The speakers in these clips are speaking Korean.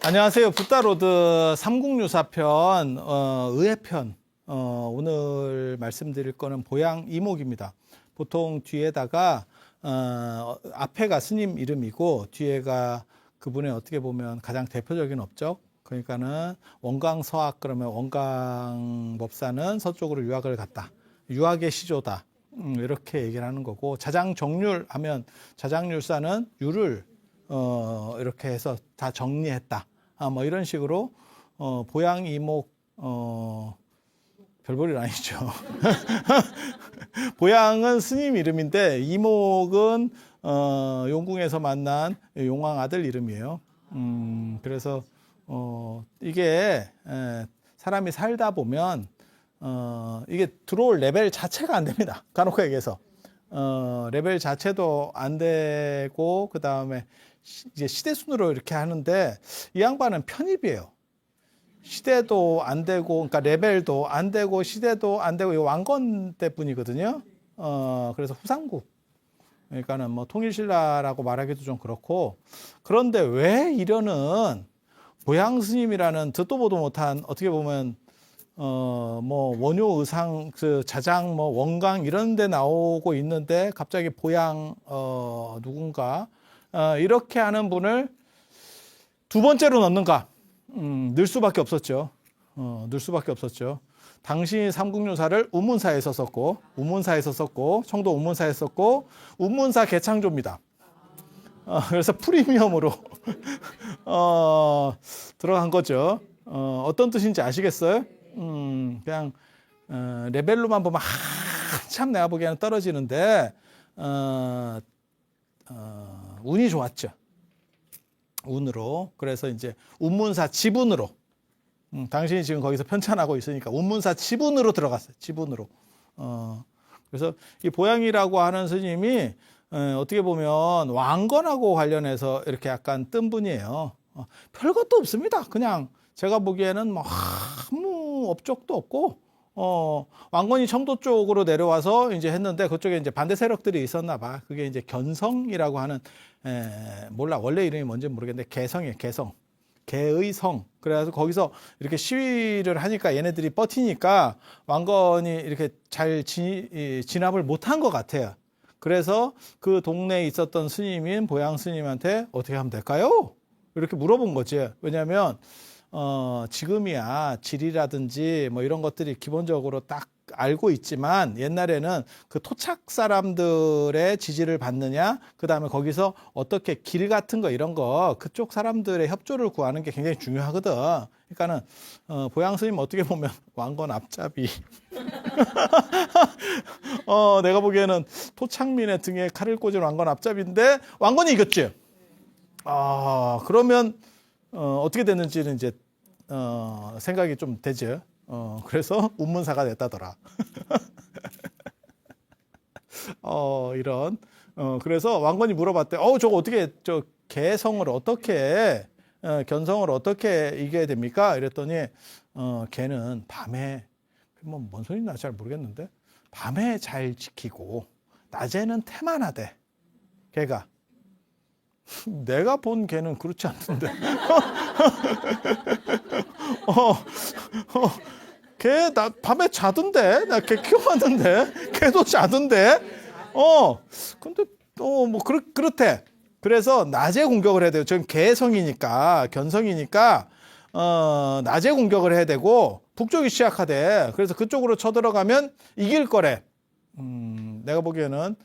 안녕하세요. 붓다로드 삼국유사편 의회편 오늘 말씀드릴 거는 보양 이목입니다. 보통 뒤에다가 앞에가 스님 이름이고 뒤에가 그분의 어떻게 보면 가장 대표적인 업적, 그러니까는 원광서학, 그러면 원광법사는 서쪽으로 유학을 갔다, 유학의 시조다, 이렇게 얘기를 하는 거고, 자장정률 하면 자장률사는 유를 이렇게 해서 다 정리했다, 뭐 이런 식으로 보양 이목 별볼일 아니죠. 보양은 스님 이름인데 이목은 용궁에서 만난 용왕 아들 이름이에요. 그래서 이게 사람이 살다 보면 이게 들어올 레벨 자체가 안 됩니다. 간혹 얘기해서 레벨 자체도 안 되고, 그 다음에 이제 시대 순으로 이렇게 하는데 이 양반은 편입이에요. 시대도 안 되고, 그러니까 레벨도 안 되고, 시대도 안 되고, 이 왕건 때뿐이거든요. 그래서 후상국. 그러니까는 뭐 통일신라라고 말하기도 좀 그렇고, 그런데 왜 이러는 보양 스님이라는 듣도 보도 못한, 어떻게 보면 뭐 원효 의상, 그 자장, 뭐 원강 이런 데 나오고 있는데 갑자기 보양 누군가 이렇게 하는 분을 두 번째로 넣는가? 늘 수밖에 없었죠. 늘 수밖에 없었죠. 당시 삼국유사를 우문사에 썼었고, 청도 우문사에 썼고, 우문사 개창조입니다. 그래서 프리미엄으로 들어간 거죠. 어떤 뜻인지 아시겠어요? 그냥 레벨로만 보면 한참 내가 보기에는 떨어지는데 운이 좋았죠. 운으로. 그래서 이제 운문사 지분으로, 당신이 지금 거기서 편찬하고 있으니까 운문사 지분으로 들어갔어요. 지분으로. 그래서 이 보양이라고 하는 스님이 어떻게 보면 왕건하고 관련해서 이렇게 약간 뜬 분이에요. 별것도 없습니다. 그냥 제가 보기에는 뭐 아무 업적도 없고, 왕건이 청도 쪽으로 내려와서 이제 했는데 그쪽에 이제 반대 세력들이 있었나 봐. 그게 이제 견성이라고 하는, 몰라, 원래 이름이 뭔지 모르겠는데 개성이에요. 개성. 개의 성. 그래서 거기서 이렇게 시위를 하니까 얘네들이 버티니까 왕건이 이렇게 잘 진압을 못한 것 같아요. 그래서 그 동네에 있었던 스님인 보양 스님한테 어떻게 하면 될까요? 이렇게 물어본 거지. 왜냐하면 지금이야 지리라든지 뭐 이런 것들이 기본적으로 딱 알고 있지만, 옛날에는 그 토착 사람들의 지지를 받느냐, 그 다음에 거기서 어떻게 길 같은 거 이런 거 그쪽 사람들의 협조를 구하는 게 굉장히 중요하거든. 그러니까는 보양 스님 어떻게 보면 왕건 앞잡이. 내가 보기에는 토착민의 등에 칼을 꽂은 왕건 앞잡이인데 왕건이 이겼지. 그러면 어떻게 됐는지는 이제 생각이 좀 되죠. 그래서 운문사가 됐다더라. 이런. 그래서 왕건이 물어봤대. 저거 어떻게, 저 개성을 어떻게, 견성을 어떻게 이겨야 됩니까? 이랬더니, 걔는 밤에, 뭐 뭔 소리나 잘 모르겠는데, 밤에 잘 지키고, 낮에는 태만하대. 걔가. 내가 본 걔는 그렇지 않던데. 걔 나 밤에 자던데, 나 걔 키워봤는데, 걔도 자던데. 근데 뭐 그렇대. 그래서 낮에 공격을 해야 돼요. 지금 개성이니까, 견성이니까 낮에 공격을 해야 되고, 북쪽이 취약하대. 그래서 그쪽으로 쳐들어가면 이길 거래. 내가 보기에는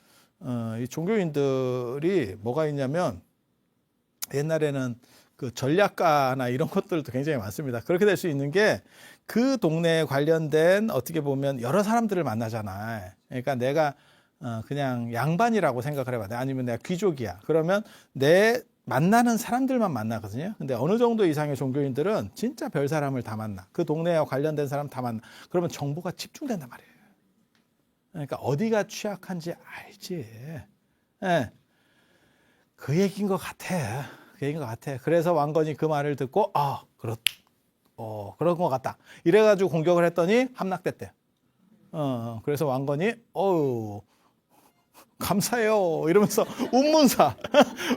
이 종교인들이 뭐가 있냐면, 옛날에는 그 전략가나 이런 것들도 굉장히 많습니다. 그렇게 될 수 있는 게, 그 동네에 관련된 어떻게 보면 여러 사람들을 만나잖아. 그러니까 내가 그냥 양반이라고 생각을 해봐. 아니면 내가 귀족이야. 그러면 내 만나는 사람들만 만나거든요. 근데 어느 정도 이상의 종교인들은 진짜 별 사람을 다 만나. 그 동네와 관련된 사람 다 만나. 그러면 정보가 집중된단 말이에요. 그러니까 어디가 취약한지 알지. 네. 그 얘기인 것 같아. 그 얘기인 것 같아. 그래서 왕건이 그 말을 듣고, 그런 것 같다. 이래가지고 공격을 했더니 함락됐대. 그래서 왕건이, 감사해요. 이러면서 운문사,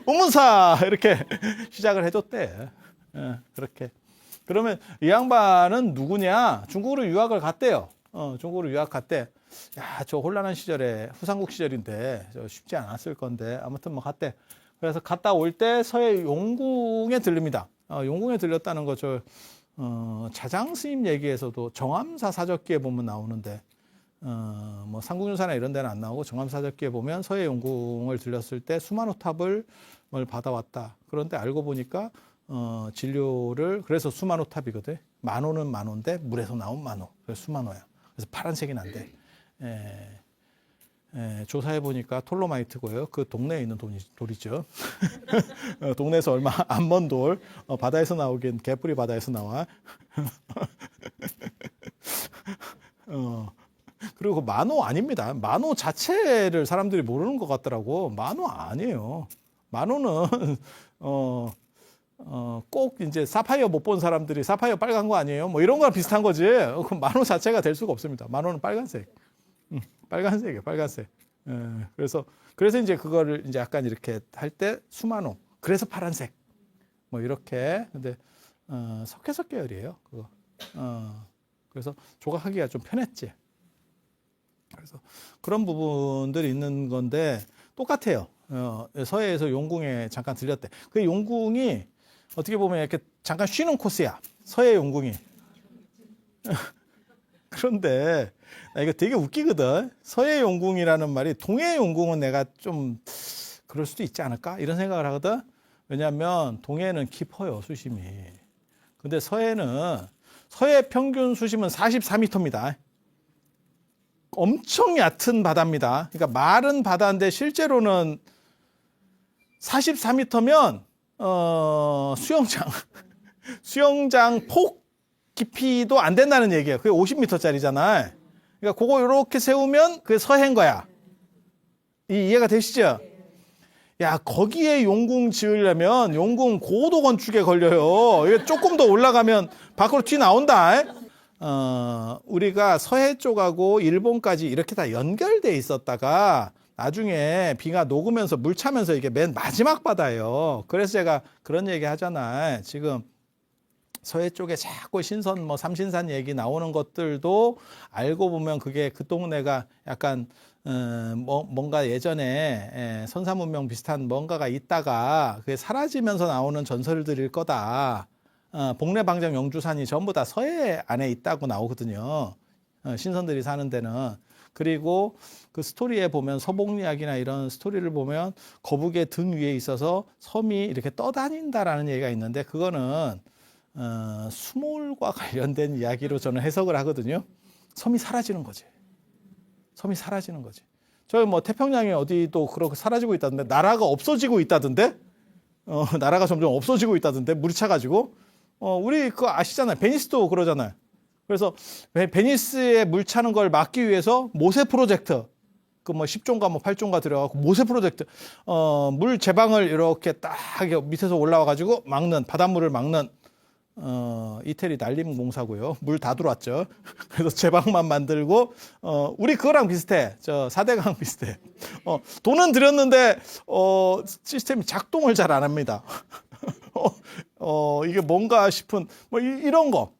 운문사! 이렇게 시작을 해줬대. 그렇게. 그러면 이 양반은 누구냐? 중국으로 유학을 갔대요. 중국으로 유학 갔대. 야, 저 혼란한 시절에 후삼국 시절인데 저 쉽지 않았을 건데 아무튼 뭐 갔대. 그래서 갔다 올 때 서해 용궁에 들릅니다. 용궁에 들렸다는 거 저 자장 스님 얘기에서도 정암사 사적기에 보면 나오는데 뭐 삼국유사나 이런 데는 안 나오고 정암사 사적기에 보면 서해 용궁을 들렸을 때 수만호탑을 받아왔다. 그런데 알고 보니까 진료를 그래서 수만호탑이거든. 만호는 만호인데 물에서 나온 만호. 그래서 수만호야. 그래서 파란색이 난대. 조사해 보니까 톨로마이트고요. 그 동네에 있는 돌이죠. 동네에서 얼마 안 먼 돌. 바다에서 나오긴 개뿔이 바다에서 나와. 그리고 만호 아닙니다. 만호 자체를 사람들이 모르는 것 같더라고. 만호 아니에요. 만호는 꼭 이제 사파이어 못 본 사람들이 사파이어 빨간 거 아니에요? 뭐 이런 거랑 비슷한 거지. 그 만호 자체가 될 수가 없습니다. 만호는 빨간색. 빨간색이에요, 빨간색. 그래서 이제 그거를 이제 약간 이렇게 할 때 수만호. 그래서 파란색. 뭐 이렇게. 근데 석회석 계열이에요, 그거. 그래서 조각하기가 좀 편했지. 그래서 그런 부분들이 있는 건데 똑같아요. 서해에서 용궁에 잠깐 들렸대. 그 용궁이 어떻게 보면 이렇게 잠깐 쉬는 코스야. 서해 용궁이. 그런데 나 이거 되게 웃기거든. 서해 용궁이라는 말이 동해 용궁은 내가 좀 그럴 수도 있지 않을까? 이런 생각을 하거든. 왜냐하면 동해는 깊어요, 수심이. 근데 서해 평균 수심은 44m입니다. 엄청 얕은 바다입니다. 그러니까 마른 바다인데 실제로는 44m면 수영장 폭 깊이도 안 된다는 얘기예요. 그게 50m짜리잖아. 그러니까 그거 이렇게 세우면 그게 서해인 거야. 이해가 되시죠? 야, 거기에 용궁 지으려면 용궁 고도 건축에 걸려요. 이게 조금 더 올라가면 밖으로 튀어나온다. 우리가 서해 쪽하고 일본까지 이렇게 다 연결돼 있었다가 나중에 비가 녹으면서 물 차면서 이게 맨 마지막 바다예요. 그래서 제가 그런 얘기 하잖아. 지금 서해 쪽에 자꾸 신선 뭐 삼신산 얘기 나오는 것들도 알고 보면 그게 그 동네가 약간 뭔가 예전에 선사문명 비슷한 뭔가가 있다가 그게 사라지면서 나오는 전설들일 거다. 복례방정 영주산이 전부 다 서해 안에 있다고 나오거든요. 신선들이 사는 데는. 그리고 그 스토리에 보면 서복리학이나 이런 스토리를 보면 거북의 등 위에 있어서 섬이 이렇게 떠다닌다라는 얘기가 있는데 그거는 수몰과 관련된 이야기로 저는 해석을 하거든요. 섬이 사라지는 거지. 섬이 사라지는 거지. 저희 뭐 태평양에 어디도 그렇게 사라지고 있다던데 나라가 없어지고 있다던데 나라가 점점 없어지고 있다던데 물이 차가지고 우리 그거 아시잖아요. 베니스도 그러잖아요. 그래서 베니스에 물 차는 걸 막기 위해서 모세 프로젝트 그 뭐 10종가 뭐 8종가 들어가고 모세 프로젝트 물 제방을 이렇게 딱 밑에서 올라와 가지고 막는 바닷물을 막는 이태리 난림 공사고요. 물 다 들어왔죠. 그래서 제방만 만들고 우리 그거랑 비슷해. 저 4대강 비슷해. 돈은 들였는데 시스템이 작동을 잘 안 합니다. 이게 뭔가 싶은 뭐 이런 거.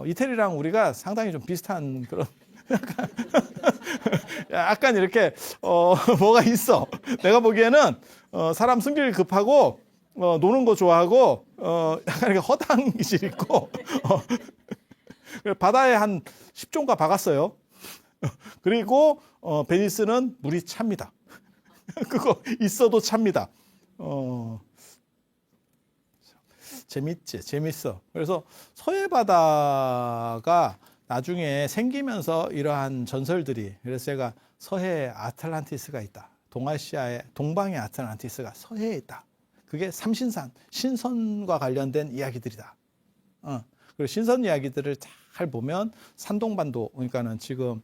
이태리랑 우리가 상당히 좀 비슷한 그런 약간 이렇게 뭐가 있어. 내가 보기에는 사람 승질 급하고 노는 거 좋아하고 약간 이렇게 허당 기질 있고 바다에 한 10종가 박았어요. 그리고 베니스는 물이 찹니다. 그거 있어도 찹니다. 재밌지, 재밌어. 그래서 서해 바다가 나중에 생기면서 이러한 전설들이 그래서 제가 서해에 아틀란티스가 있다. 동아시아의 동방의 아틀란티스가 서해에 있다. 그게 삼신산, 신선과 관련된 이야기들이다. 그리고 신선 이야기들을 잘 보면 산동반도, 그러니까는 지금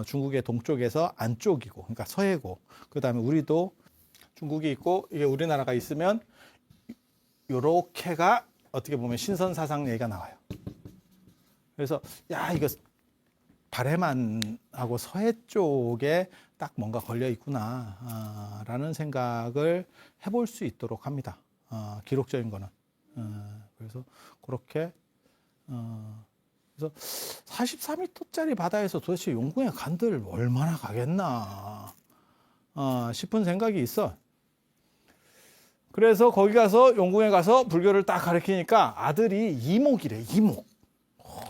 중국의 동쪽에서 안쪽이고, 그러니까 서해고, 그 다음에 우리도 중국이 있고, 이게 우리나라가 있으면, 요렇게가 어떻게 보면 신선 사상 얘기가 나와요. 그래서, 야, 이거 발해만하고 서해 쪽에 딱 뭔가 걸려 있구나 라는 생각을 해볼 수 있도록 합니다. 기록적인 거는. 그래서 그렇게 그래서 44m짜리 바다에서 도대체 용궁에 간들 얼마나 가겠나 싶은 생각이 있어. 그래서 거기 가서 용궁에 가서 불교를 딱 가르치니까 아들이 이목이래.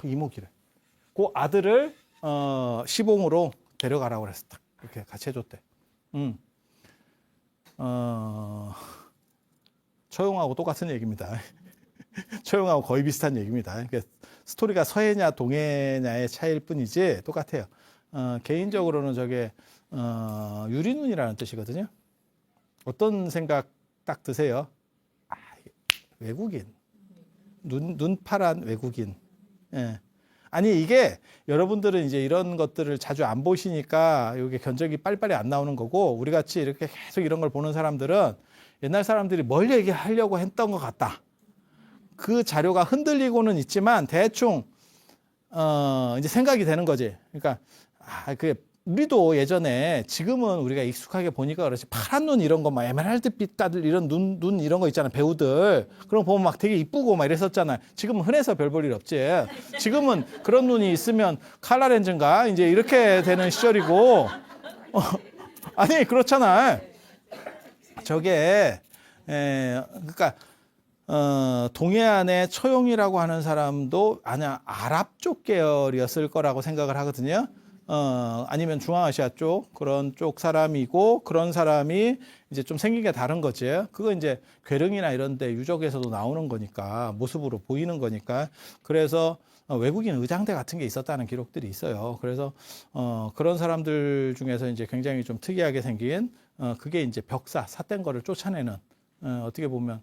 이목이래. 그 아들을 시봉으로 데려가라고 그랬어. 딱 이렇게 같이 해줬대. 처용하고 똑같은 얘기입니다. 처용하고 거의 비슷한 얘기입니다. 그러니까 스토리가 서해냐 동해냐의 차이일 뿐이지 똑같아요. 개인적으로는 저게 유리눈이라는 뜻이거든요. 어떤 생각 딱 드세요? 외국인. 눈 파란 외국인. 예. 아니 이게 여러분들은 이제 이런 것들을 자주 안 보시니까 이게 견적이 빨리빨리 안 나오는 거고, 우리 같이 이렇게 계속 이런 걸 보는 사람들은 옛날 사람들이 뭘 얘기하려고 했던 것 같다. 그 자료가 흔들리고는 있지만 대충 이제 생각이 되는 거지. 그러니까 그 우리도 예전에, 지금은 우리가 익숙하게 보니까 그렇지, 파란 눈 이런 거 막 에메랄드빛 가들 이런 눈 이런 거 있잖아, 배우들. 그런 거 보면 막 되게 이쁘고 막 이랬었잖아. 지금은 흔해서 별 볼 일 없지. 지금은 그런 눈이 있으면 칼라 렌즈인가 이제 이렇게 되는 시절이고. 아니 그렇잖아. 저게 그러니까 동해안의 처용이라고 하는 사람도 아니야 아랍 쪽 계열이었을 거라고 생각을 하거든요. 아니면 중앙아시아 쪽 그런 쪽 사람이고, 그런 사람이 이제 좀 생긴 게 다른 거지. 그거 이제 괴릉이나 이런 데 유적에서도 나오는 거니까, 모습으로 보이는 거니까. 그래서 외국인 의장대 같은 게 있었다는 기록들이 있어요. 그래서 그런 사람들 중에서 이제 굉장히 좀 특이하게 생긴 그게 이제 벽사, 삿된 거를 쫓아내는, 어떻게 보면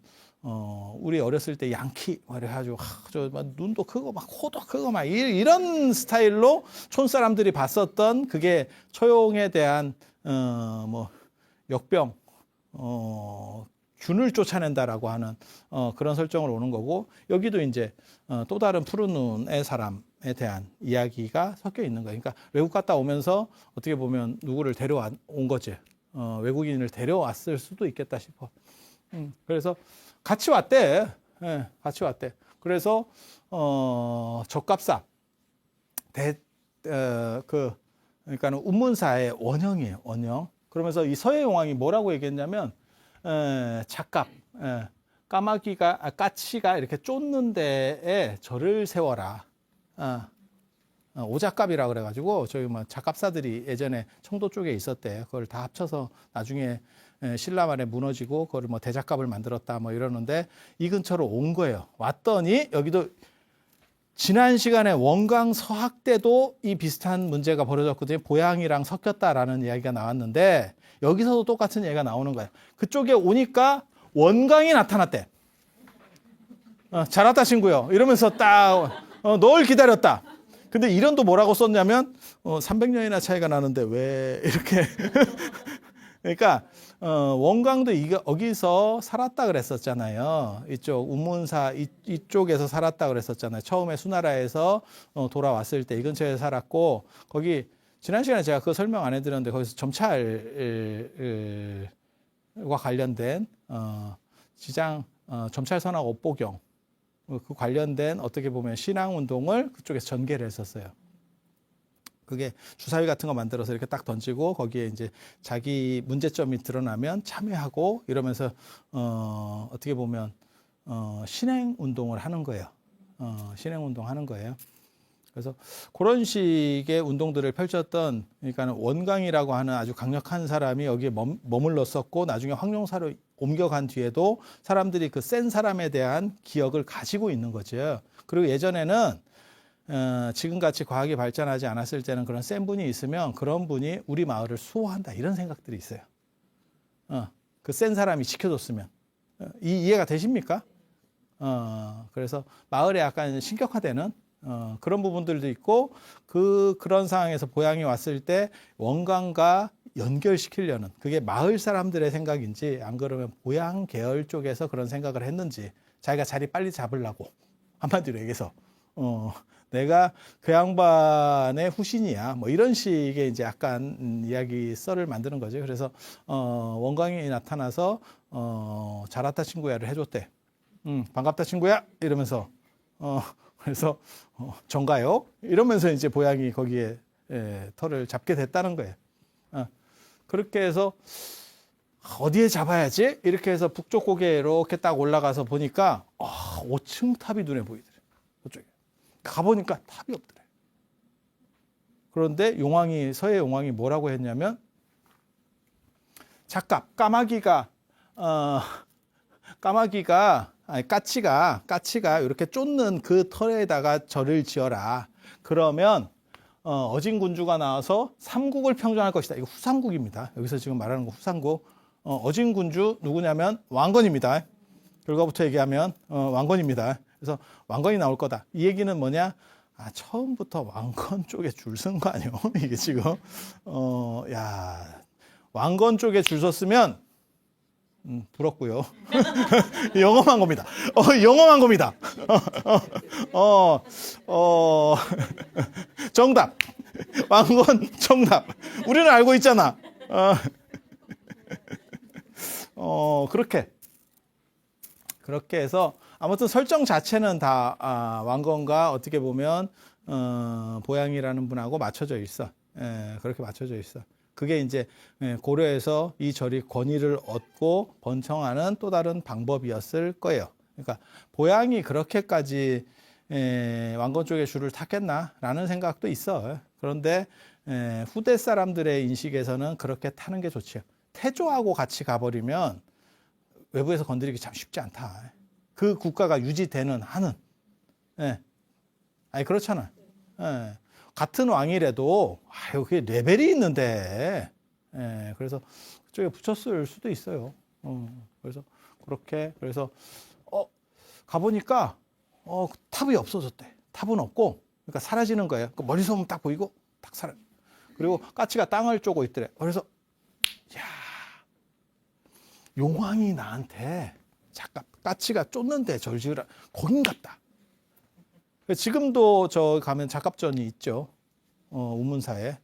우리 어렸을 때 양키 그래가지고 저 눈도 크고 막 코도 크고 막 이런 스타일로 촌 사람들이 봤었던, 그게 처용에 대한 뭐 역병 균을 쫓아낸다라고 하는 그런 설정을 오는 거고, 여기도 이제 또 다른 푸른 눈의 사람에 대한 이야기가 섞여 있는 거예요. 그러니까 외국 갔다 오면서 어떻게 보면 누구를 데려온 거지. 외국인을 데려왔을 수도 있겠다 싶어. 그래서 같이 왔대. 예, 같이 왔대. 그래서 적갑사 그러니까는 운문사의 원형이에요. 원형. 그러면서 이 서해용왕이 뭐라고 얘기했냐면 작갑, 까치가 이렇게 쫓는 데에 절을 세워라. 오작갑이라 그래가지고 저희 뭐 작갑사들이 예전에 청도 쪽에 있었대. 그걸 다 합쳐서 나중에 신라 말에 무너지고 그걸 뭐 대작갑을 만들었다 뭐 이러는데, 이 근처로 온 거예요. 왔더니 여기도 지난 시간에 원강 서학 때도 이 비슷한 문제가 벌어졌거든요. 보양이랑 섞였다라는 이야기가 나왔는데, 여기서도 똑같은 얘기가 나오는 거예요. 그쪽에 오니까 원강이 나타났대. 잘 왔다 친구요 이러면서 딱 널 기다렸다. 근데 이런도 뭐라고 썼냐면 300년이나 차이가 나는데 왜 이렇게 그러니까 원광도 여기서 살았다 그랬었잖아요. 이쪽 운문사 이쪽에서 살았다 그랬었잖아요. 처음에 수나라에서 돌아왔을 때 이 근처에 살았고, 거기 지난 시간에 제가 그거 설명 안 해드렸는데, 거기서 점찰과 관련된 지장 점찰선하고 업보경 그 관련된 어떻게 보면 신앙 운동을 그쪽에서 전개를 했었어요. 그게 주사위 같은 거 만들어서 이렇게 딱 던지고 거기에 이제 자기 문제점이 드러나면 참여하고 이러면서 어떻게 보면 신행 운동을 하는 거예요. 신행 운동 하는 거예요. 그래서 그런 식의 운동들을 펼쳤던, 그러니까 원광이라고 하는 아주 강력한 사람이 여기에 머물렀었고, 나중에 황룡사로 옮겨간 뒤에도 사람들이 그 센 사람에 대한 기억을 가지고 있는 거죠. 그리고 예전에는 지금같이 과학이 발전하지 않았을 때는 그런 센 분이 있으면 그런 분이 우리 마을을 수호한다 이런 생각들이 있어요. 그 센 사람이 지켜줬으면. 이해가 되십니까? 그래서 마을에 약간 신격화되는 그런 부분들도 있고, 그런 상황에서 보양이 왔을 때 원광과 연결시키려는, 그게 마을 사람들의 생각인지 안 그러면 보양 계열 쪽에서 그런 생각을 했는지, 자기가 자리 빨리 잡으려고, 한마디로 얘기해서 내가 그 양반의 후신이야 뭐 이런 식의 이제 약간 이야기 썰을 만드는 거죠. 그래서 원광이 나타나서 잘 왔다 친구야를 해줬대. 반갑다 친구야 이러면서 그래서 정가요 이러면서 이제 보양이 거기에 털을 잡게 됐다는 거예요. 그렇게 해서 어디에 잡아야지 이렇게 해서 북쪽 고개에 이렇게 딱 올라가서 보니까 5층 탑이 눈에 보이더래. 그쪽에 가보니까 탑이 없더래. 그런데 서해 용왕이 뭐라고 했냐면 작갑 까마귀가 까치가 이렇게 쫓는 그 털에다가 절을 지어라. 그러면 어진군주가 나와서 삼국을 평정할 것이다. 이거 후삼국입니다. 여기서 지금 말하는 거 후삼국. 어진군주 누구냐면 왕건입니다. 결과부터 얘기하면 왕건입니다. 그래서 왕건이 나올 거다. 이 얘기는 뭐냐? 처음부터 왕건 쪽에 줄 쓴 거 아니에요? 이게 지금 왕건 쪽에 줄 섰으면 부럽고요. 영험한 겁니다. 영험한 겁니다. 정답. 왕건 정답. 우리는 알고 있잖아. 그렇게 해서 아무튼 설정 자체는 다 왕건과 어떻게 보면 보양이라는 분하고 맞춰져 있어. 그렇게 맞춰져 있어. 그게 이제 고려에서 이 절이 권위를 얻고 번창하는 또 다른 방법이었을 거예요. 그러니까 보양이 그렇게까지 왕건 쪽에 줄을 탔겠나라는 생각도 있어. 그런데 후대 사람들의 인식에서는 그렇게 타는 게 좋지요. 태조하고 같이 가버리면 외부에서 건드리기 참 쉽지 않다. 그 국가가 유지되는 한은. 아니 그렇잖아. 같은 왕이라도 그게 레벨이 있는데 그래서 그쪽에 붙였을 수도 있어요. 그래서 가보니까 탑이 없어졌대. 탑은 없고 그러니까 사라지는 거예요. 그러니까 머리서 보면 딱 보이고 딱 사라져. 그리고 까치가 땅을 쪼고 있더래. 그래서 용왕이 나한테 잠깐 까치가 쫓는데 절 지으라 거긴갑다. 지금도 저 가면 작갑전이 있죠. 우문사에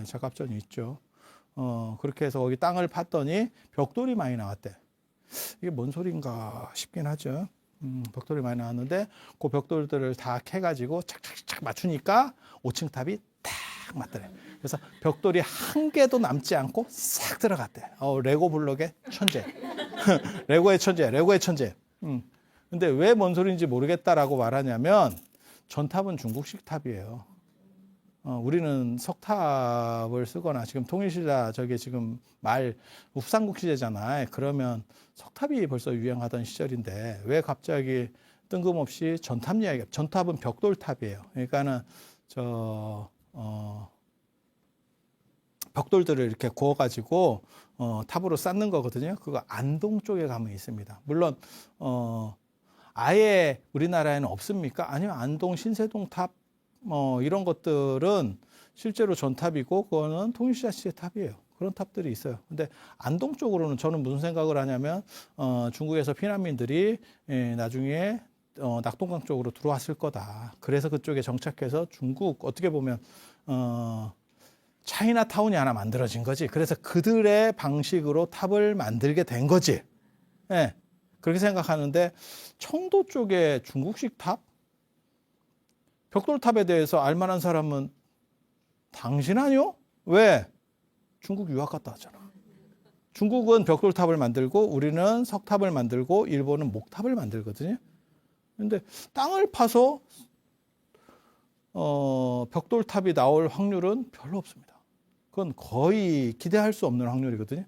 작갑전이 있죠. 그렇게 해서 거기 땅을 팠더니 벽돌이 많이 나왔대. 이게 뭔 소린가 싶긴 하죠. 벽돌이 많이 나왔는데 그 벽돌들을 다 캐가지고 착착착 맞추니까 5층 탑이 딱 맞더래. 그래서 벽돌이 한 개도 남지 않고 싹 들어갔대. 레고 블록의 천재. 레고의 천재. 근데 왜 뭔 소리인지 모르겠다라고 말하냐면 전탑은 중국식 탑이에요. 우리는 석탑을 쓰거나 지금 통일시대 저게 지금 후삼국 시대잖아요. 그러면 석탑이 벌써 유행하던 시절인데 왜 갑자기 뜬금없이 전탑 이야기가? 전탑은 벽돌탑이에요. 그러니까는 벽돌들을 이렇게 구워가지고 탑으로 쌓는 거거든요. 그거 안동 쪽에 가면 있습니다. 물론 아예 우리나라에는 없습니까? 아니면 안동 신세동 탑 이런 것들은 실제로 전탑이고 그거는 통일시대 시대 탑이에요. 그런 탑들이 있어요. 근데 안동 쪽으로는 저는 무슨 생각을 하냐면 중국에서 피난민들이 나중에 낙동강 쪽으로 들어왔을 거다. 그래서 그쪽에 정착해서 중국 어떻게 보면 차이나타운이 하나 만들어진 거지. 그래서 그들의 방식으로 탑을 만들게 된 거지. 그렇게 생각하는데 청도 쪽에 중국식 탑? 벽돌탑에 대해서 알만한 사람은 당신 아니요? 왜? 중국 유학 갔다 왔잖아. 중국은 벽돌탑을 만들고 우리는 석탑을 만들고 일본은 목탑을 만들거든요. 근데 땅을 파서 벽돌탑이 나올 확률은 별로 없습니다. 그건 거의 기대할 수 없는 확률이거든요.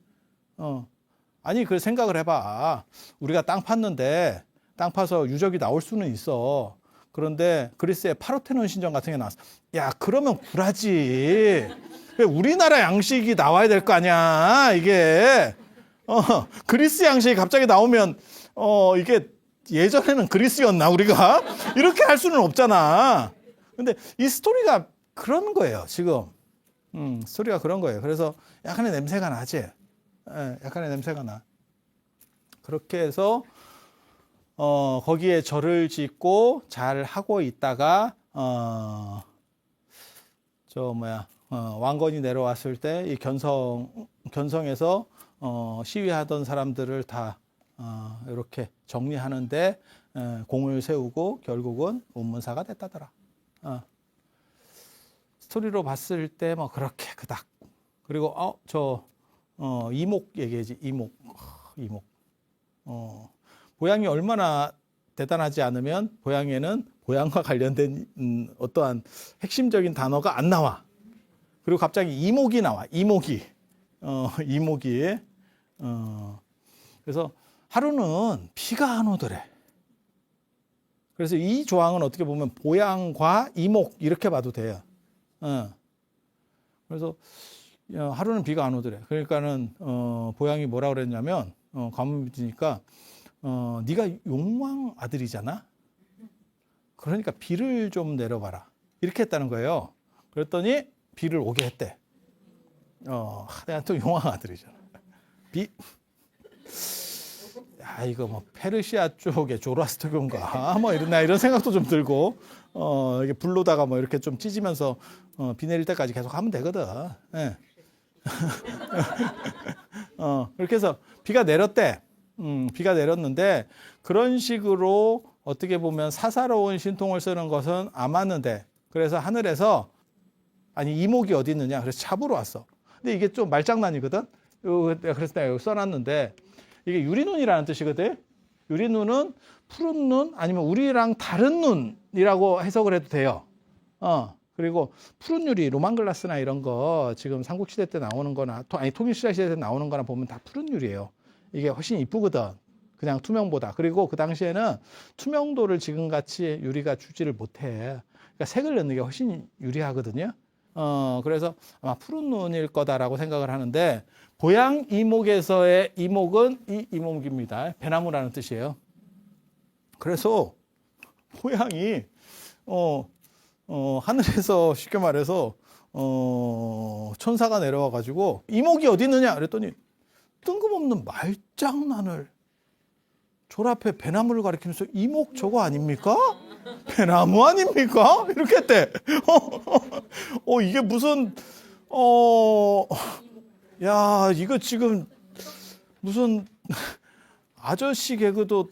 아니 그 생각을 해봐. 우리가 땅 팠는데 땅 파서 유적이 나올 수는 있어. 그런데 그리스의 파르테논 신전 같은 게 나왔어. 야 그러면 굴하지. 우리나라 양식이 나와야 될 거 아니야. 이게 그리스 양식이 갑자기 나오면 이게 예전에는 그리스였나 우리가 이렇게 할 수는 없잖아. 근데 이 스토리가 그런 거예요 지금. 스토리가 그런 거예요. 그래서 약간의 냄새가 나지. 약간의 냄새가 나. 그렇게 해서 거기에 절을 짓고 잘 하고 있다가 왕건이 내려왔을 때 이 견성에서 시위하던 사람들을 다 이렇게 정리하는데 공을 세우고 결국은 운문사가 됐다더라. 스토리로 봤을 때 뭐 그렇게 그닥. 그리고 이목 얘기하지. 이목. 보양이 얼마나 대단하지 않으면 보양에는 보양과 관련된 어떠한 핵심적인 단어가 안 나와. 그리고 갑자기 이목이 나와. 이목이. 그래서 하루는 비가 안 오더래. 그래서 이 조항은 어떻게 보면 보양과 이목 이렇게 봐도 돼요. 그래서 하루는 비가 안 오더래. 그러니까는 보양이 뭐라 그랬냐면 가문 믿으니까 네가 용왕 아들이잖아. 그러니까 비를 좀 내려봐라. 이렇게 했다는 거예요. 그랬더니 비를 오게 했대. 내가 또 용왕 아들이잖아. 야, 이거 뭐 페르시아 쪽의 조로아스터교인가 뭐 이런 생각도 좀 들고 이게 불로다가 뭐 이렇게 좀 찢으면서 비 내릴 때까지 계속 하면 되거든. 예. 그렇게 해서 비가 내렸대. 비가 내렸는데 그런 식으로 어떻게 보면 사사로운 신통을 쓰는 것은 안 맞는데 그래서 하늘에서 아니 이목이 어디 있느냐 그래서 잡으러 왔어. 근데 이게 좀 말장난이거든. 그래서 내가 여기 써놨는데 이게 유리눈이라는 뜻이거든. 유리눈은 푸른 눈 아니면 우리랑 다른 눈이라고 해석을 해도 돼요. 그리고 푸른 유리, 로만글라스나 이런 거 지금 삼국시대 때 나오는 거나 통일시대 때 나오는 거나 보면 다 푸른 유리예요. 이게 훨씬 이쁘거든. 그냥 투명보다. 그리고 그 당시에는 투명도를 지금같이 유리가 주지를 못해. 그러니까 색을 넣는 게 훨씬 유리하거든요. 그래서 아마 푸른 눈일 거다라고 생각을 하는데 보양 이목에서의 이목은 이 이목입니다. 배나무라는 뜻이에요. 그래서 보양이 하늘에서 쉽게 말해서 천사가 내려와 가지고 이목이 어디 있느냐 그랬더니 뜬금없는 말장난을 졸 앞에 배나무를 가리키면서 이목 저거 아닙니까? 배나무 아닙니까? 이렇게 했대. 이게 무슨 야 이거 지금 무슨 아저씨 개그도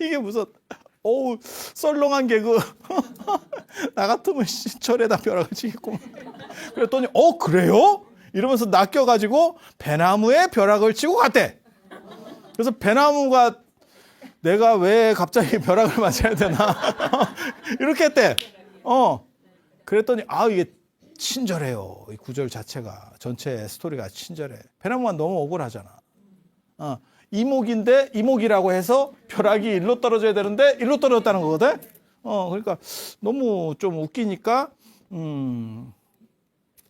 이게 무슨 썰렁한 개그 나 같으면 절에다 벼락을 치겠구만. 그랬더니 그래요? 이러면서 낚여가지고 배나무에 벼락을 치고 갔대. 그래서 배나무가 내가 왜 갑자기 벼락을 맞아야 되나 이렇게 했대. 그랬더니 이게 친절해요. 이 구절 자체가 전체 스토리가 친절해. 배나무가 너무 억울하잖아. 이목인데 이목이라고 해서 벼락이 일로 떨어져야 되는데 일로 떨어졌다는 거거든. 그러니까 너무 좀 웃기니까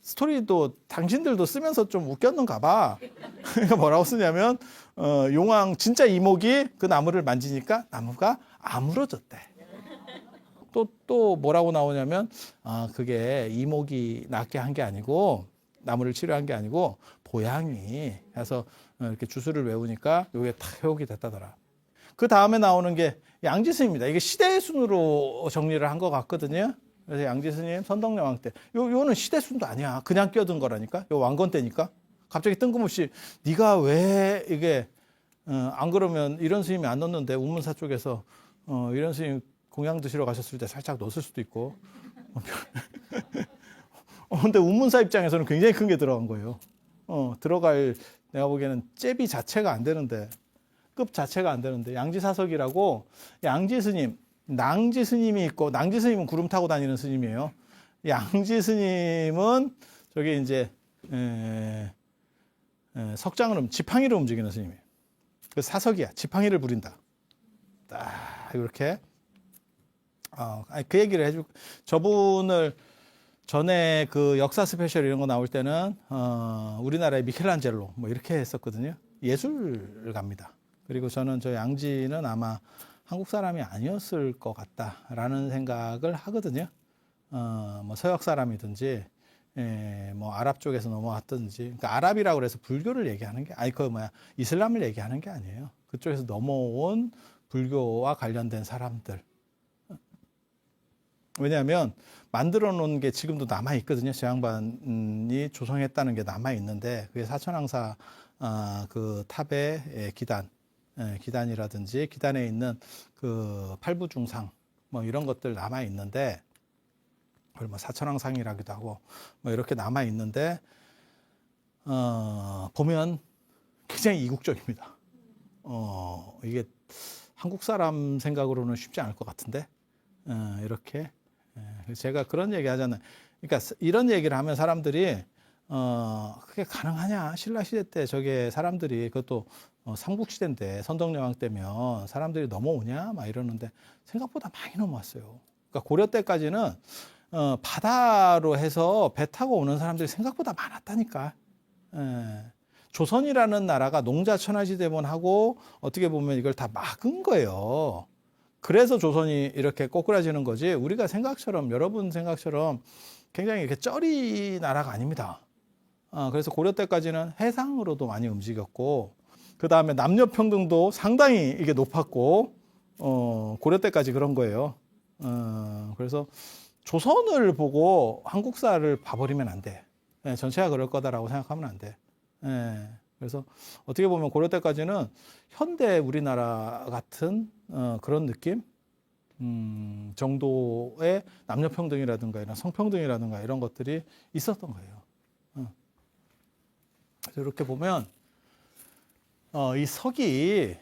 스토리도 당신들도 쓰면서 좀 웃겼는가 봐. 그러니까 뭐라고 쓰냐면 용왕 진짜 이목이 그 나무를 만지니까 나무가 아물어졌대. 또 뭐라고 나오냐면 그게 이목이 낫게 한 게 아니고 나무를 치료한 게 아니고 보양이 해서 이렇게 주술을 외우니까 이게 다 회복이 됐다더라. 그 다음에 나오는 게 양지스입니다. 이게 시대의 순으로 정리를 한 것 같거든요. 그래서 양지스님 선덕여 왕 때 요는 시대 순도 아니야. 그냥 끼어든 거라니까. 요 왕건 때니까. 갑자기 뜬금없이 네가 왜 이게 안 그러면 이런 스님이 안 넣었는데 운문사 쪽에서 이런 스님 공양 드시러 가셨을 때 살짝 넣었을 수도 있고. 근데 운문사 입장에서는 굉장히 큰 게 들어간 거예요. 들어갈 내가 보기에는 잽이 자체가 안 되는데 급 자체가 안 되는데 양지사석이라고 양지스님, 낭지스님이 있고 낭지스님은 구름 타고 다니는 스님이에요. 양지스님은 저기 이제 석장을 지팡이를 움직이는 스님이에요. 그 사석이야. 지팡이를 부린다. 딱 이렇게 그 얘기를 해줄 저분을 전에 그 역사 스페셜 이런 거 나올 때는 우리나라의 미켈란젤로 뭐 이렇게 했었거든요. 예술가입니다. 그리고 저는 저 양지는 아마 한국 사람이 아니었을 것 같다라는 생각을 하거든요. 뭐 서역 사람이든지 뭐 아랍 쪽에서 넘어왔든지 그러니까 아랍이라고 그래서 불교를 얘기하는 게 이슬람을 얘기하는 게 아니에요. 그쪽에서 넘어온 불교와 관련된 사람들. 왜냐하면 만들어 놓은 게 지금도 남아 있거든요. 저 양반이 조성했다는 게 남아 있는데 그게 사천왕사 그 탑의 기단 기단이라든지 기단에 있는 그 팔부중상 뭐 이런 것들 남아 있는데, 그걸 뭐 사천왕상이라기도 하고 뭐 이렇게 남아 있는데, 보면 굉장히 이국적입니다. 이게 한국 사람 생각으로는 쉽지 않을 것 같은데, 이렇게. 제가 그런 얘기 하잖아요. 그러니까 이런 얘기를 하면 사람들이, 그게 가능하냐? 신라시대 때 저게 사람들이, 그것도 삼국시대인데 선덕여왕 때면 사람들이 넘어오냐? 막 이러는데 생각보다 많이 넘어왔어요. 그러니까 고려 때까지는 바다로 해서 배 타고 오는 사람들이 생각보다 많았다니까. 조선이라는 나라가 농자천하지대만 하고 어떻게 보면 이걸 다 막은 거예요. 그래서 조선이 이렇게 꼬꾸라지는 거지, 우리가 생각처럼, 여러분 생각처럼 굉장히 이렇게 쩌리 나라가 아닙니다. 그래서 고려 때까지는 해상으로도 많이 움직였고, 그 다음에 남녀 평등도 상당히 이게 높았고, 고려 때까지 그런 거예요. 그래서 조선을 보고 한국사를 봐버리면 안 돼. 전체가 그럴 거다라고 생각하면 안 돼. 그래서 어떻게 보면 고려 때까지는 현대 우리나라 같은 그런 느낌 정도의 남녀평등이라든가 이런 성평등이라든가 이런 것들이 있었던 거예요. 그래서 이렇게 보면 이 석이,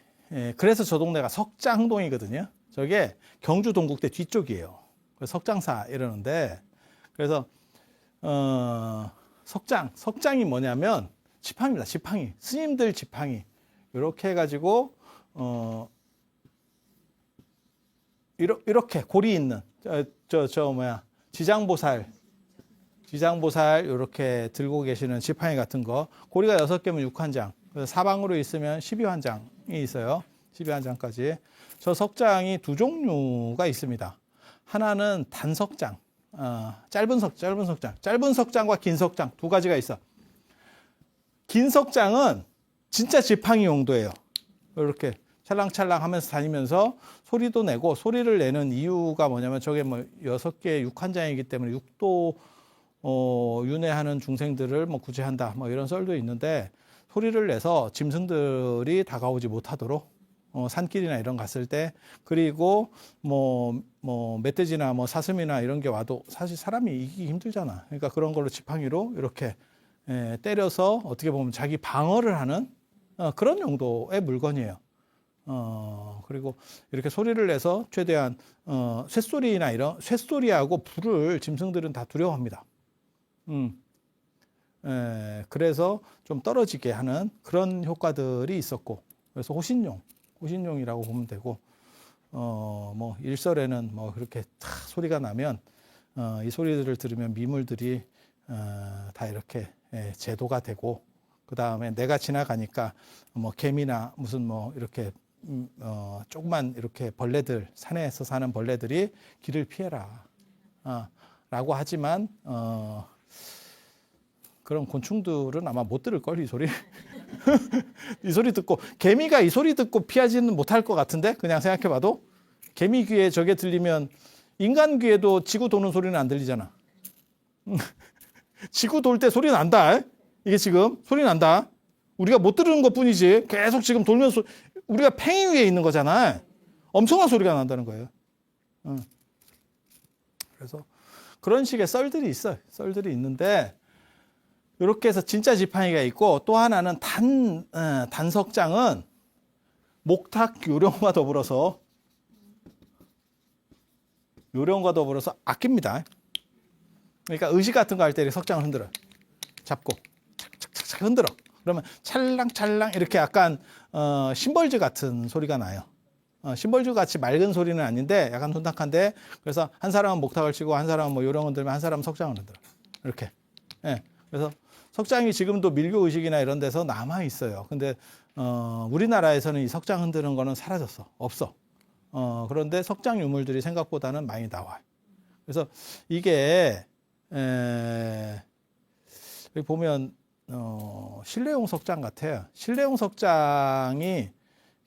그래서 저 동네가 석장동이거든요. 저게 경주 동국대 뒤쪽이에요. 그래서 석장사 이러는데, 그래서 석장이 뭐냐면 지팡이입니다. 지팡이, 스님들 지팡이 이렇게 해가지고 이렇게 고리 있는 지장보살 이렇게 들고 계시는 지팡이 같은 거, 고리가 6개면 6환장, 사방으로 있으면 12환장이 있어요. 12환장까지. 저 석장이 두 종류가 있습니다. 하나는 단석장, 짧은 석장과 긴 석장 두 가지가 있어. 긴 석장은 진짜 지팡이 용도예요. 이렇게 찰랑찰랑 하면서 다니면서 소리도 내고, 소리를 내는 이유가 뭐냐면 저게 뭐 6개 6환장이기 때문에 6도 윤회하는 중생들을 뭐 구제한다 뭐 이런 썰도 있는데, 소리를 내서 짐승들이 다가오지 못하도록 산길이나 이런 갔을 때, 그리고 뭐 멧돼지나 뭐 사슴이나 이런 게 와도 사실 사람이 이기기 힘들잖아. 그러니까 그런 걸로 지팡이로 이렇게 때려서 어떻게 보면 자기 방어를 하는 그런 용도의 물건이에요. 그리고 이렇게 소리를 내서 최대한 쇳소리나 이런 쇳소리하고 불을 짐승들은 다 두려워합니다. 그래서 좀 떨어지게 하는 그런 효과들이 있었고, 그래서 호신용이라고 보면 되고, 뭐 일설에는 뭐 그렇게 탁 소리가 나면 이 소리들을 들으면 미물들이 다 이렇게 제도가 되고, 그 다음에 내가 지나가니까 뭐 개미나 무슨 뭐 이렇게 조그만 이렇게 벌레들, 산에서 사는 벌레들이 길을 피해라 라고 하지만 그런 곤충들은 아마 못 들을 걸, 이 소리. 이 소리 듣고, 개미가 이 소리 듣고 피하지는 못할 것 같은데, 그냥 생각해봐도. 개미 귀에 저게 들리면 인간 귀에도 지구 도는 소리는 안 들리잖아. 지구 돌 때 소리 난다. 이게 지금 소리 난다. 우리가 못 들은 것 뿐이지 계속 지금 돌면서 우리가 팽이 위에 있는 거잖아. 엄청난 소리가 난다는 거예요. 그래서 그런 식의 썰들이 있어요. 썰들이 있는데, 이렇게 해서 진짜 지팡이가 있고, 또 하나는 단석장은 목탁 요령과 더불어서 아낍니다. 그러니까 의식 같은 거 할 때 석장을 흔들어요. 잡고 착착착 흔들어. 그러면 찰랑찰랑 이렇게 약간 심벌즈 같은 소리가 나요. 심벌즈 같이 맑은 소리는 아닌데 약간 혼탁한데, 그래서 한 사람은 목탁을 치고 한 사람은 뭐 요령을 들면 한 사람은 석장을 흔들어. 이렇게. 그래서 석장이 지금도 밀교 의식이나 이런 데서 남아 있어요. 근데 우리나라에서는 이 석장 흔드는 거는 사라졌어. 없어. 그런데 석장 유물들이 생각보다는 많이 나와요. 그래서 이게 여기 보면 신뢰용 석장 같아요. 신뢰용 석장이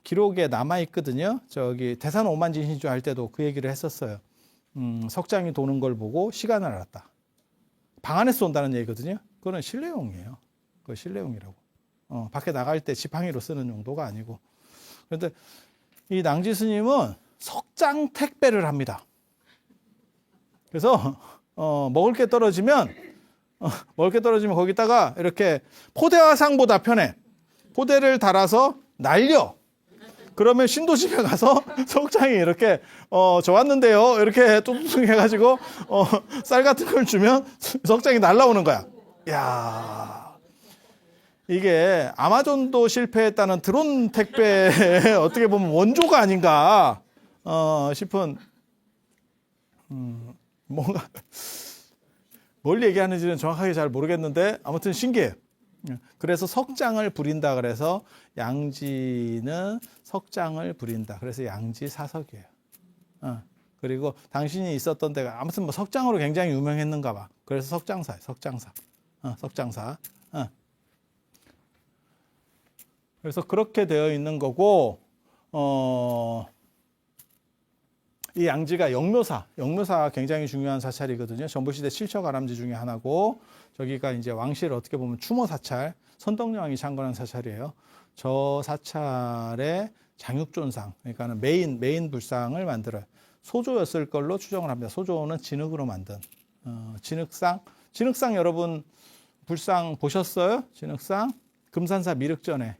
기록에 남아 있거든요. 저기 대산 오만진신주 할 때도 그 얘기를 했었어요. 석장이 도는 걸 보고 시간을 알았다. 방 안에서 온다는 얘기거든요. 그거는 신뢰용이에요. 그거 신뢰용이라고. 밖에 나갈 때 지팡이로 쓰는 용도가 아니고. 그런데 이 낭지 스님은 석장 택배를 합니다. 그래서 먹을 게 떨어지면 거기다가 이렇게 포대화상보다 편해. 포대를 달아서 날려. 그러면 신도집에 가서 석장이 이렇게 저 왔는데요 이렇게 뚱뚱 해가지고 쌀 같은 걸 주면 석장이 날라오는 거야. 야, 이게 아마존도 실패했다는 드론 택배의 어떻게 보면 원조가 아닌가 싶은 뭔가 뭘 얘기하는지는 정확하게 잘 모르겠는데 아무튼 신기해요. 그래서 석장을 부린다 그래서 양지는 석장을 부린다. 그래서 양지사석이에요. 그리고 당신이 있었던 데가 아무튼 뭐 석장으로 굉장히 유명했는가 봐. 그래서 석장사예요. 석장사. 석장사. 그래서 그렇게 되어 있는 거고 이 양지가 영묘사가 굉장히 중요한 사찰이거든요. 전부시대 7처 가람지 중에 하나고 저기가 이제 왕실 어떻게 보면 추모 사찰, 선덕여왕이 창건한 사찰이에요. 저 사찰의 장육존상, 그러니까는 메인 불상을 만들어요. 소조였을 걸로 추정을 합니다. 소조는 진흙으로 만든 진흙상 여러분 불상 보셨어요? 진흙상 금산사 미륵전에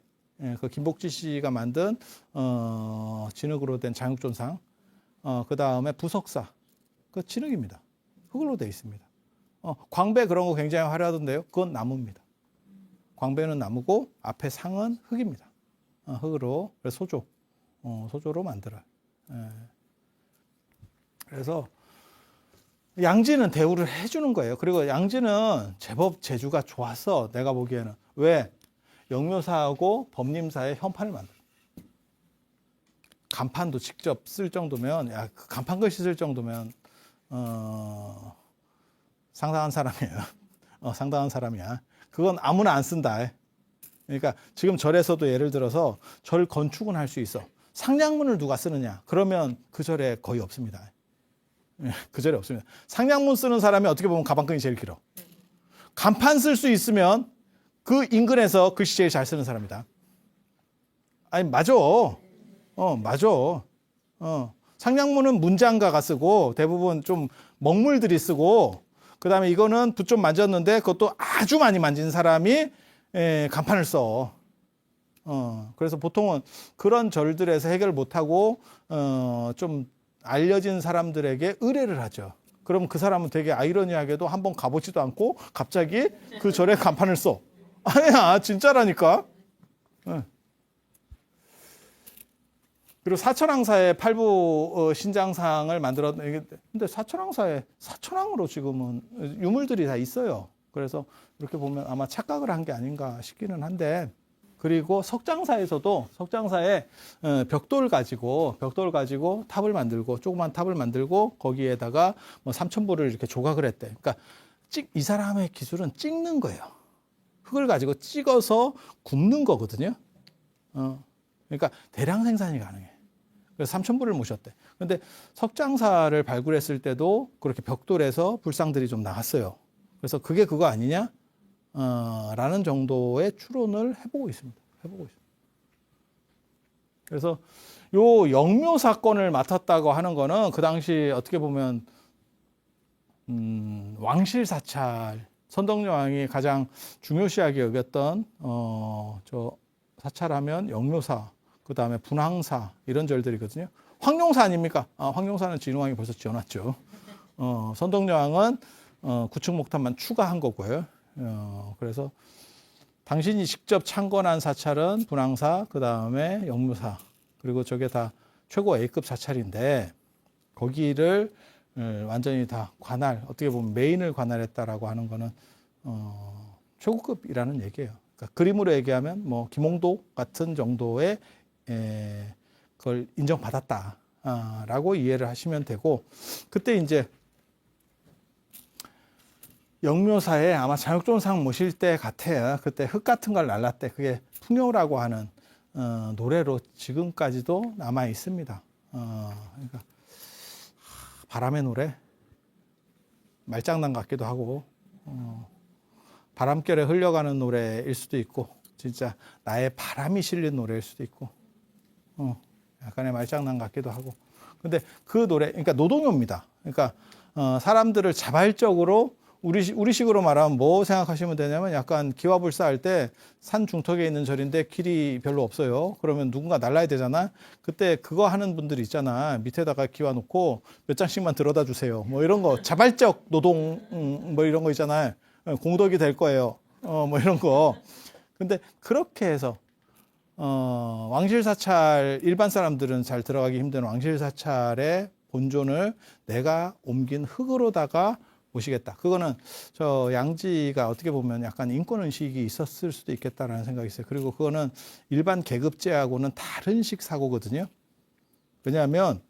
그 김복지 씨가 만든 진흙으로 된 장육존상. 그 다음에 부석사, 그 진흙입니다. 흙으로 되어 있습니다. 광배 그런 거 굉장히 화려하던데요. 그건 나무입니다. 광배는 나무고 앞에 상은 흙입니다. 흙으로, 그래서 소조로 만들어요. 그래서 양지는 대우를 해주는 거예요. 그리고 양지는 제법 재주가 좋았어. 내가 보기에는. 왜? 영묘사하고 법림사의 현판을 만들어. 간판도 직접 쓸 정도면, 그 간판 글씨 쓸 정도면 상당한 사람이에요. 상당한 사람이야. 그건 아무나 안 쓴다. 그러니까 지금 절에서도 예를 들어서 절 건축은 할 수 있어. 상량문을 누가 쓰느냐? 그러면 그 절에 거의 없습니다. 그 절에 없습니다. 상량문 쓰는 사람이 어떻게 보면 가방끈이 제일 길어. 간판 쓸 수 있으면 그 인근에서 글씨 제일 잘 쓰는 사람이다. 아니, 맞아. 맞아. 상량문은 문장가가 쓰고 대부분 좀 먹물들이 쓰고 그다음에 이거는 붓 좀 만졌는데 그것도 아주 많이 만진 사람이 간판을 써. 그래서 보통은 그런 절들에서 해결 못하고 좀 알려진 사람들에게 의뢰를 하죠. 그럼 그 사람은 되게 아이러니하게도 한번 가보지도 않고 갑자기 그 절에 간판을 써. 아니야, 진짜라니까. 그리고 사천왕사의 팔부 신장상을 만들었는데, 근데 사천왕으로 지금은 유물들이 다 있어요. 그래서 이렇게 보면 아마 착각을 한 게 아닌가 싶기는 한데, 그리고 석장사에서도 석장사에 벽돌 가지고 탑을 만들고 조그만 탑을 만들고 거기에다가 뭐 3,000불을 이렇게 조각을 했대. 그러니까 이 사람의 기술은 찍는 거예요. 흙을 가지고 찍어서 굽는 거거든요. 그러니까 대량 생산이 가능해. 그래서 3,000불을 모셨대. 그런데 석장사를 발굴했을 때도 그렇게 벽돌에서 불상들이 좀 나왔어요. 그래서 그게 그거 아니냐? 라는 정도의 추론을 해보고 있습니다. 그래서 요 영묘 사건을 맡았다고 하는 거는 그 당시 어떻게 보면 왕실 사찰, 선덕여왕이 가장 중요시하게 여겼던 저 사찰하면 영묘사, 그 다음에 분황사 이런 절들이거든요. 황룡사 아닙니까? 황룡사는 진흥왕이 벌써 지어놨죠. 선덕여왕은 구층 목탑만 추가한 거고요. 그래서 당신이 직접 창건한 사찰은 분황사, 그 다음에 영묘사, 그리고 저게 다 최고 A급 사찰인데 거기를 완전히 다 관할, 어떻게 보면 메인을 관할했다라고 하는 거는 최고급이라는 얘기예요. 그러니까 그림으로 얘기하면 뭐 김홍도 같은 정도의 그걸 인정받았다라고 이해를 하시면 되고, 그때 이제 영묘사에 아마 장육존상 모실 때 같아요. 그때 흙 같은 걸 날랐대. 그게 풍요라고 하는 노래로 지금까지도 남아 있습니다. 그러니까 바람의 노래, 말장난 같기도 하고 바람결에 흘려가는 노래일 수도 있고 진짜 나의 바람이 실린 노래일 수도 있고 약간의 말장난 같기도 하고. 근데 그 노래, 그러니까 노동요입니다. 그러니까 사람들을 자발적으로 우리식으로 말하면 뭐 생각하시면 되냐면 약간 기와불사할 때 산 중턱에 있는 절인데 길이 별로 없어요. 그러면 누군가 날라야 되잖아. 그때 그거 하는 분들이 있잖아. 밑에다가 기와 놓고 몇 장씩만 들어다 주세요. 뭐 이런 거 자발적 노동 뭐 이런 거 있잖아요. 공덕이 될 거예요. 뭐 이런 거. 근데 그렇게 해서 왕실사찰 일반 사람들은 잘 들어가기 힘든 왕실사찰의 본존을 내가 옮긴 흙으로다가 모시겠다. 그거는 저 양지가 어떻게 보면 약간 인권의식이 있었을 수도 있겠다라는 생각이 있어요. 그리고 그거는 일반 계급제하고는 다른 식 사고거든요. 왜냐하면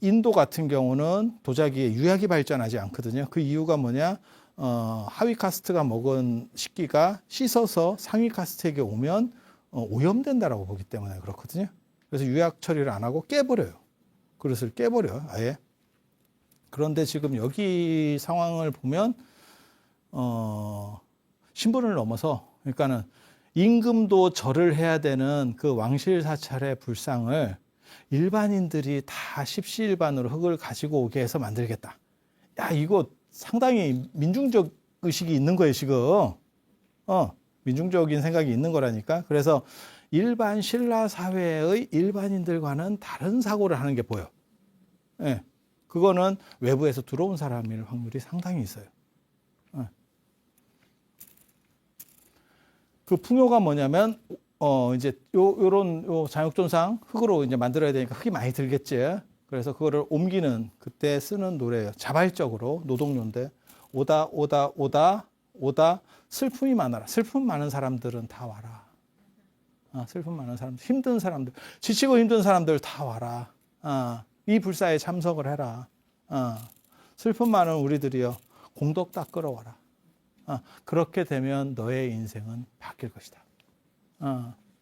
인도 같은 경우는 도자기에 유약이 발전하지 않거든요. 그 이유가 뭐냐? 하위 카스트가 먹은 식기가 씻어서 상위 카스트에게 오면 오염된다라고 보기 때문에 그렇거든요. 그래서 유약 처리를 안 하고 깨버려요. 그릇을 깨버려요, 아예. 그런데 지금 여기 상황을 보면 신분을 넘어서, 그러니까는 임금도 절을 해야 되는 그 왕실 사찰의 불상을 일반인들이 다 십시일반으로 흙을 가지고 오게 해서 만들겠다. 야, 이거 상당히 민중적 의식이 있는 거예요, 지금. 민중적인 생각이 있는 거라니까. 그래서 일반 신라 사회의 일반인들과는 다른 사고를 하는 게 보여. 예. 그거는 외부에서 들어온 사람일 확률이 상당히 있어요. 그 풍요가 뭐냐면, 이제 요런 장육존상 흙으로 이제 만들어야 되니까 흙이 많이 들겠지. 그래서 그거를 옮기는 그때 쓰는 노래예요. 자발적으로 노동요인데, 오다, 오다, 오다, 오다, 슬픔이 많아라. 슬픔 많은 사람들은 다 와라. 슬픔 많은 사람들, 힘든 사람들, 지치고 힘든 사람들 다 와라. 이 불사에 참석을 해라. 슬픔 많은 우리들이여 공덕 다 끌어와라. 그렇게 되면 너의 인생은 바뀔 것이다.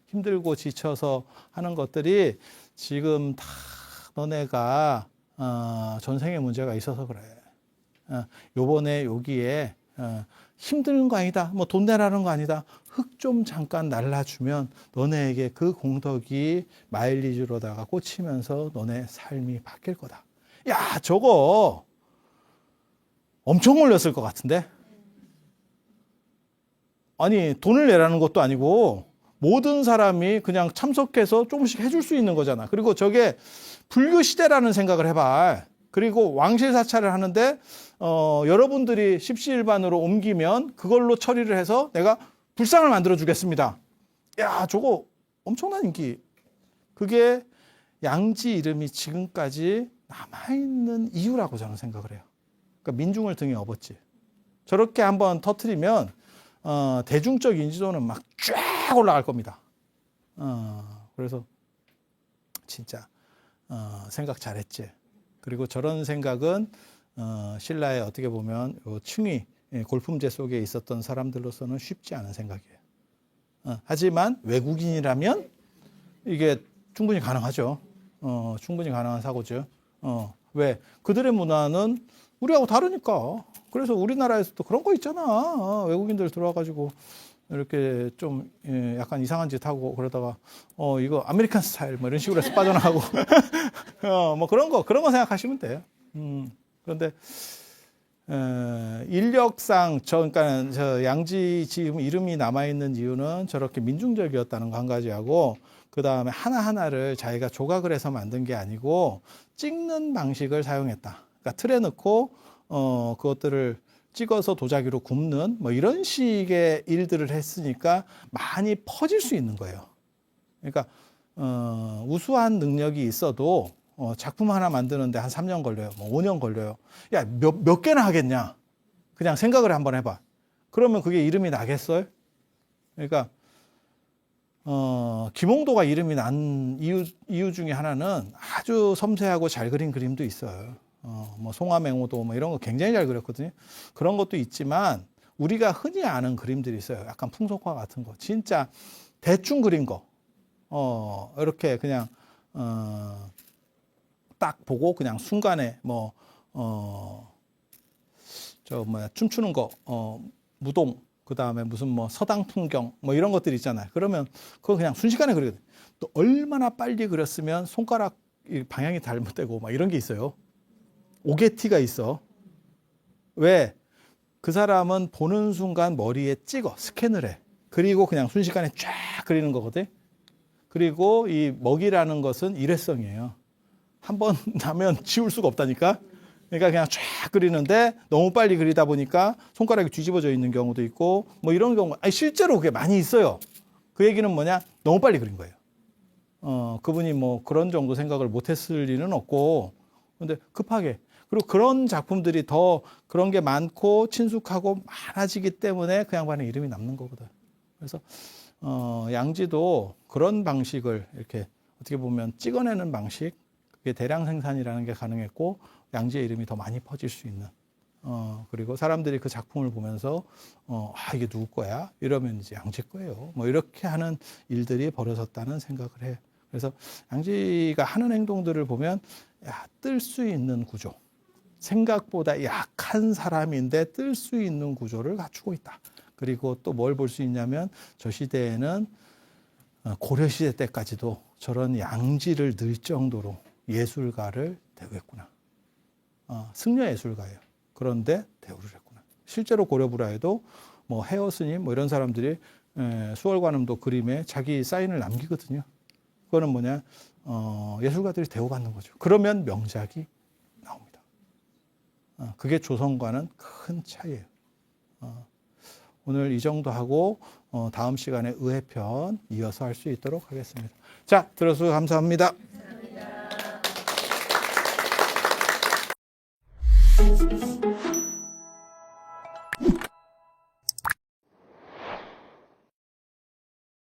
힘들고 지쳐서 하는 것들이 지금 다 너네가 전생에 문제가 있어서 그래. 요번에 여기에 힘든 거 아니다. 뭐 돈 내라는 거 아니다. 흙 좀 잠깐 날라주면 너네에게 그 공덕이 마일리지로다가 꽂히면서 너네 삶이 바뀔 거다. 야, 저거 엄청 올렸을 것 같은데? 아니, 돈을 내라는 것도 아니고 모든 사람이 그냥 참석해서 조금씩 해줄 수 있는 거잖아. 그리고 저게 불교 시대라는 생각을 해봐. 그리고 왕실 사찰을 하는데 여러분들이 십시일반으로 옮기면 그걸로 처리를 해서 내가 불상을 만들어 주겠습니다. 야, 저거 엄청난 인기. 그게 양지 이름이 지금까지 남아있는 이유라고 저는 생각을 해요. 그러니까 민중을 등에 업었지. 저렇게 한번 터트리면 대중적 인지도는 막 쫙 올라갈 겁니다. 그래서 진짜 생각 잘했지. 그리고 저런 생각은 신라의 어떻게 보면 층위 골품제 속에 있었던 사람들로서는 쉽지 않은 생각이에요. 하지만 외국인이라면 이게 충분히 가능하죠. 충분히 가능한 사고죠. 왜? 그들의 문화는 우리하고 다르니까. 그래서 우리나라에서도 그런 거 있잖아. 외국인들 들어와가지고 이렇게 좀 약간 이상한 짓 하고 그러다가 이거 아메리칸 스타일 뭐 이런 식으로 해서 빠져나가고 뭐 그런 거 생각하시면 돼요. 그런데 인력상 그러니까 저 양지 지금 이름이 남아 있는 이유는 저렇게 민중적이었다는 거 한 가지하고 그 다음에 하나하나를 자기가 조각을 해서 만든 게 아니고 찍는 방식을 사용했다. 그러니까 틀에 넣고 그것들을 찍어서 도자기로 굽는 뭐 이런 식의 일들을 했으니까 많이 퍼질 수 있는 거예요. 그러니까 우수한 능력이 있어도 작품 하나 만드는데 한 3년 걸려요. 뭐 5년 걸려요. 야, 몇 개나 하겠냐? 그냥 생각을 한번 해봐. 그러면 그게 이름이 나겠어요? 그러니까 김홍도가 이름이 난 이유 중에 하나는 아주 섬세하고 잘 그린 그림도 있어요. 뭐 송화맹호도 뭐 이런 거 굉장히 잘 그렸거든요. 그런 것도 있지만 우리가 흔히 아는 그림들이 있어요. 약간 풍속화 같은 거. 진짜 대충 그린 거. 이렇게 그냥 딱 보고 그냥 순간에 춤추는 거, 무동, 그 다음에 무슨 뭐 서당 풍경 뭐 이런 것들 있잖아요. 그러면 그거 그냥 순식간에 그리거든요. 또 얼마나 빨리 그렸으면 손가락 방향이 잘못되고 막 이런 게 있어요. 오게티가 있어. 왜? 그 사람은 보는 순간 머리에 찍어, 스캔을 해. 그리고 그냥 순식간에 쫙 그리는 거거든. 그리고 이 먹이라는 것은 일회성이에요. 한 번 나면 지울 수가 없다니까. 그러니까 그냥 쫙 그리는데 너무 빨리 그리다 보니까 손가락이 뒤집어져 있는 경우도 있고 뭐 이런 경우, 아니 실제로 그게 많이 있어요. 그 얘기는 뭐냐? 너무 빨리 그린 거예요. 그분이 뭐 그런 정도 생각을 못했을 리는 없고, 근데 급하게. 그리고 그런 작품들이 더 그런 게 많고 친숙하고 많아지기 때문에 그 양반의 이름이 남는 거거든. 그래서 양지도 그런 방식을 이렇게 어떻게 보면 찍어내는 방식, 그게 대량 생산이라는 게 가능했고 양지의 이름이 더 많이 퍼질 수 있는. 그리고 사람들이 그 작품을 보면서 이게 누구 거야? 이러면 이제 양지 거예요. 뭐 이렇게 하는 일들이 벌어졌다는 생각을 해. 그래서 양지가 하는 행동들을 보면 뜰 수 있는 구조. 생각보다 약한 사람인데 뜰 수 있는 구조를 갖추고 있다. 그리고 또 뭘 볼 수 있냐면 저 시대에는 고려시대 때까지도 저런 양지를 늘 정도로 예술가를 대우했구나. 승려 예술가예요. 그런데 대우를 했구나. 실제로 고려불화에도 뭐 해어 스님 뭐 이런 사람들이 수월관음도 그림에 자기 사인을 남기거든요. 그거는 뭐냐? 예술가들이 대우받는 거죠. 그러면 명작이 나옵니다. 그게 조선과는 큰 차이예요. 오늘 이 정도 하고 다음 시간에 의회편 이어서 할 수 있도록 하겠습니다. 자, 들어주셔서 감사합니다.